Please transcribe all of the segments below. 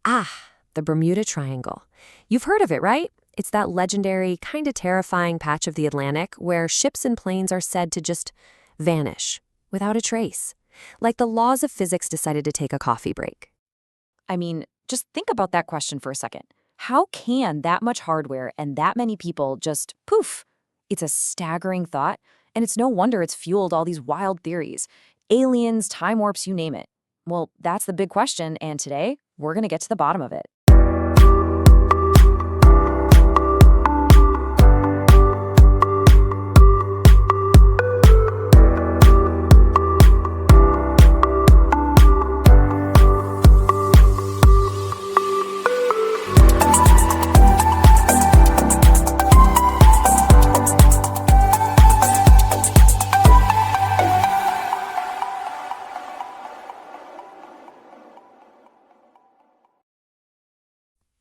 Ah, the Bermuda Triangle. You've heard of it, right? It's that legendary, kind of terrifying patch of the Atlantic where ships and planes are said to just vanish without a trace. Like the laws of physics decided to take a coffee break. I mean, just think about that question for a second. How can that much hardware and that many people just poof? It's a staggering thought, and it's no wonder it's fueled all these wild theories. Aliens, time warps, you name it. Well, that's the big question, and today, we're going to get to the bottom of it.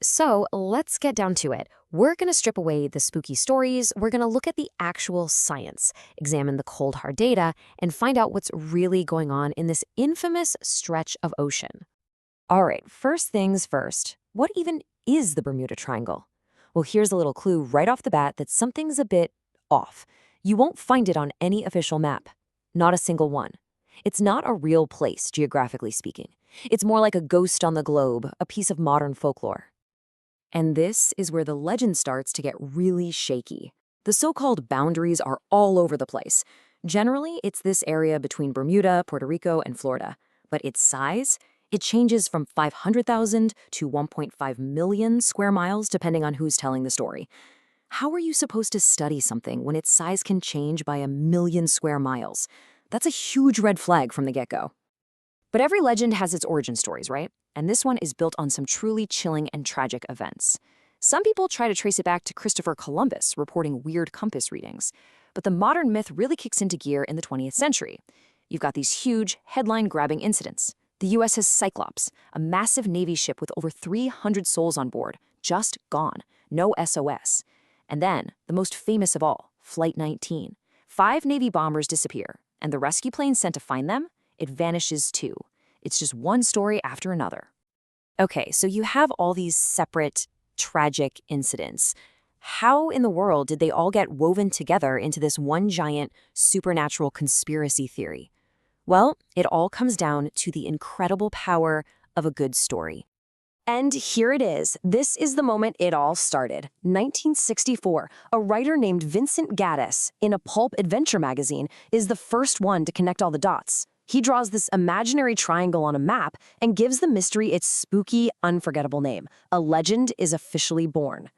So let's get down to it. We're going to strip away the spooky stories. We're going to look at the actual science, examine the cold, hard data, and find out what's really going on in this infamous stretch of ocean. All right, first things first. What even is the Bermuda Triangle? Well, here's a little clue right off the bat that something's a bit off. You won't find it on any official map. Not a single one. It's not a real place, geographically speaking. It's more like a ghost on the globe, a piece of modern folklore. And this is where the legend starts to get really shaky. The so-called boundaries are all over the place. Generally, it's this area between Bermuda, Puerto Rico, and Florida. But its size? It changes from 500,000 to 1.5 million square miles, depending on who's telling the story. How are you supposed to study something when its size can change by 1 million square miles? That's a huge red flag from the get-go. But every legend has its origin stories, right? And this one is built on some truly chilling and tragic events. Some people try to trace it back to Christopher Columbus reporting weird compass readings. But the modern myth really kicks into gear in the 20th century. You've got these huge, headline-grabbing incidents. The U.S. has Cyclops, a massive Navy ship with over 300 souls on board, just gone, no SOS. And then, the most famous of all, Flight 19. 5 Navy bombers disappear, and the rescue plane sent to find them, it vanishes too. It's just one story after another. Okay, so you have all these separate, tragic incidents. How in the world did they all get woven together into this one giant supernatural conspiracy theory? Well, it all comes down to the incredible power of a good story. And here it is. This is the moment it all started. 1964, a writer named Vincent Gaddis, in a pulp adventure magazine, is the first one to connect all the dots. He draws this imaginary triangle on a map and gives the mystery its spooky, unforgettable name. A legend is officially born.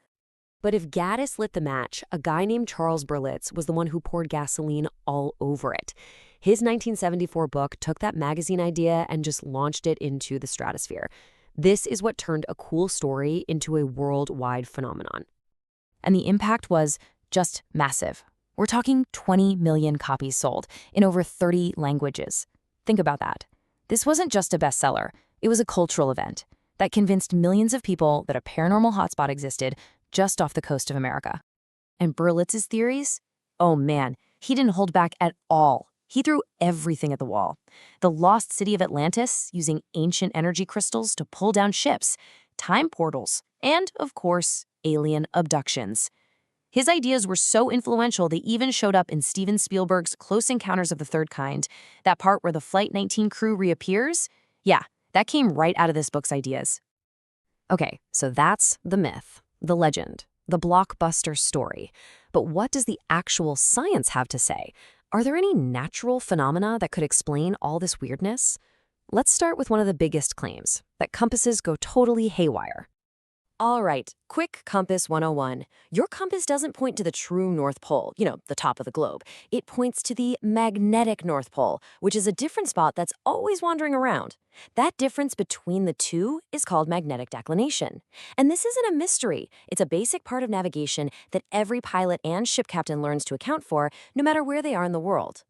But if Gaddis lit the match, a guy named Charles Berlitz was the one who poured gasoline all over it. His 1974 book took that magazine idea and just launched it into the stratosphere. This is what turned a cool story into a worldwide phenomenon. And the impact was just massive. We're talking 20 million copies sold in over 30 languages. Think about that. This wasn't just a bestseller. It was a cultural event that convinced millions of people that a paranormal hotspot existed just off the coast of America. And Berlitz's theories? Oh man, he didn't hold back at all. He threw everything at the wall. The lost city of Atlantis, using ancient energy crystals to pull down ships, time portals, and, of course, alien abductions. His ideas were so influential they even showed up in Steven Spielberg's Close Encounters of the Third Kind. That part where the Flight 19 crew reappears? Yeah, that came right out of this book's ideas. Okay, so that's the myth, the legend, the blockbuster story. But what does the actual science have to say? Are there any natural phenomena that could explain all this weirdness? Let's start with one of the biggest claims, that compasses go totally haywire. All right, quick compass 101. Your compass doesn't point to the true North Pole, the top of the globe. It points to the magnetic North Pole, which is a different spot that's always wandering around. That difference between the two is called magnetic declination. And this isn't a mystery. It's a basic part of navigation that every pilot and ship captain learns to account for, no matter where they are in the world.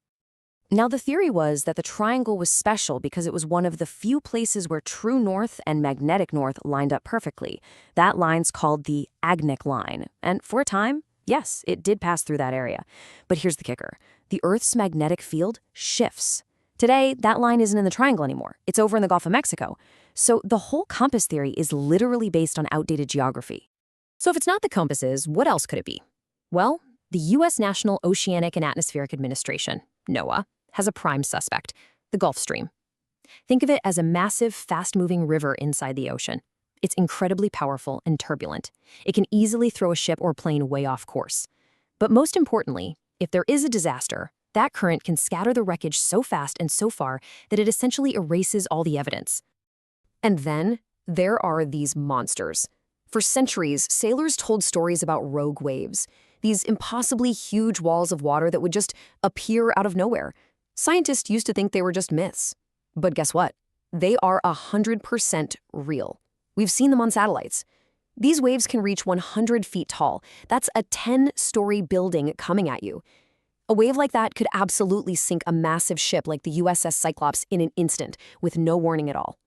Now, the theory was that the triangle was special because it was one of the few places where true north and magnetic north lined up perfectly. That line's called the agnic line. And for a time, yes, it did pass through that area. But here's the kicker. The Earth's magnetic field shifts. Today, that line isn't in the triangle anymore. It's over in the Gulf of Mexico. So the whole compass theory is literally based on outdated geography. So if it's not the compasses, what else could it be? Well, the U.S. National Oceanic and Atmospheric Administration, NOAA, has a prime suspect, the Gulf Stream. Think of it as a massive, fast-moving river inside the ocean. It's incredibly powerful and turbulent. It can easily throw a ship or plane way off course. But most importantly, if there is a disaster, that current can scatter the wreckage so fast and so far that it essentially erases all the evidence. And then there are these monsters. For centuries, sailors told stories about rogue waves, these impossibly huge walls of water that would just appear out of nowhere. Scientists used to think they were just myths. But guess what? They are 100% real. We've seen them on satellites. These waves can reach 100 feet tall. That's a 10-story building coming at you. A wave like that could absolutely sink a massive ship like the USS Cyclops in an instant, with no warning at all.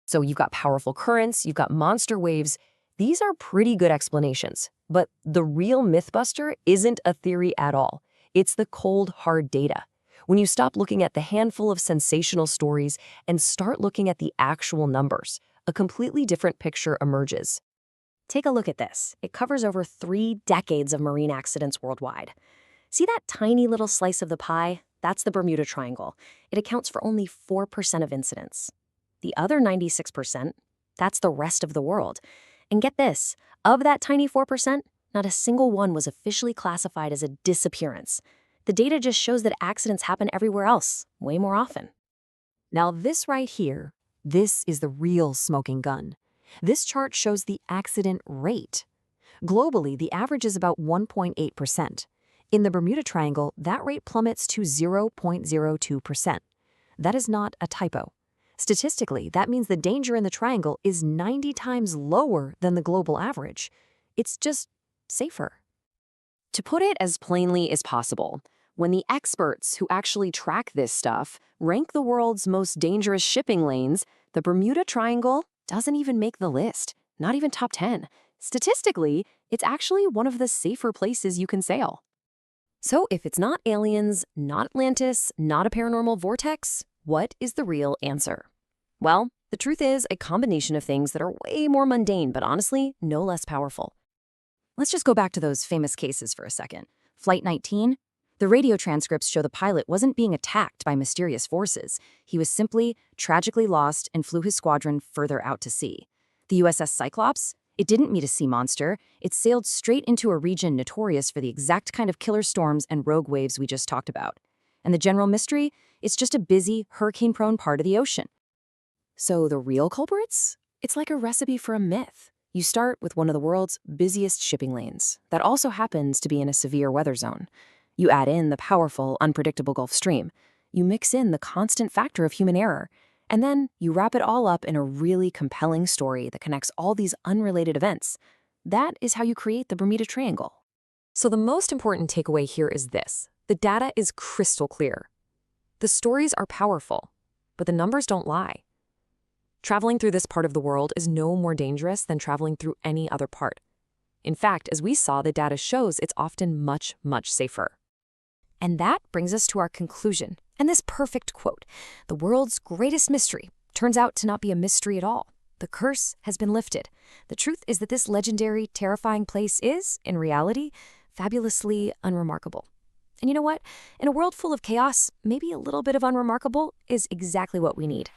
So you've got powerful currents, you've got monster waves. These are pretty good explanations. But the real mythbuster isn't a theory at all. It's the cold, hard data. When you stop looking at the handful of sensational stories and start looking at the actual numbers, a completely different picture emerges. Take a look at this. It covers over 3 decades of marine accidents worldwide. See that tiny little slice of the pie? That's the Bermuda Triangle. It accounts for only 4% of incidents. The other 96%, that's the rest of the world. And get this, of that tiny 4%, not a single one was officially classified as a disappearance. The data just shows that accidents happen everywhere else, way more often. Now this right here, this is the real smoking gun. This chart shows the accident rate. Globally, the average is about 1.8%. In the Bermuda Triangle, that rate plummets to 0.02%. That is not a typo. Statistically, that means the danger in the triangle is 90 times lower than the global average. It's just safer. To put it as plainly as possible, when the experts who actually track this stuff rank the world's most dangerous shipping lanes, the Bermuda Triangle doesn't even make the list, not even top 10. Statistically, it's actually one of the safer places you can sail. So if it's not aliens, not Atlantis, not a paranormal vortex, what is the real answer? Well, the truth is a combination of things that are way more mundane, but honestly, no less powerful. Let's just go back to those famous cases for a second. Flight 19, the radio transcripts show the pilot wasn't being attacked by mysterious forces. He was simply tragically lost and flew his squadron further out to sea. The USS Cyclops, it didn't meet a sea monster. It sailed straight into a region notorious for the exact kind of killer storms and rogue waves we just talked about. And the general mystery? It's just a busy, hurricane-prone part of the ocean. So the real culprits? It's like a recipe for a myth. You start with one of the world's busiest shipping lanes that also happens to be in a severe weather zone. You add in the powerful, unpredictable Gulf Stream. You mix in the constant factor of human error. And then you wrap it all up in a really compelling story that connects all these unrelated events. That is how you create the Bermuda Triangle. So the most important takeaway here is this. The data is crystal clear. The stories are powerful, but the numbers don't lie. Traveling through this part of the world is no more dangerous than traveling through any other part. In fact, as we saw, the data shows it's often much, much safer. And that brings us to our conclusion, and this perfect quote. The world's greatest mystery turns out to not be a mystery at all. The curse has been lifted. The truth is that this legendary, terrifying place is, in reality, fabulously unremarkable. And you know what? In a world full of chaos, maybe a little bit of unremarkable is exactly what we need.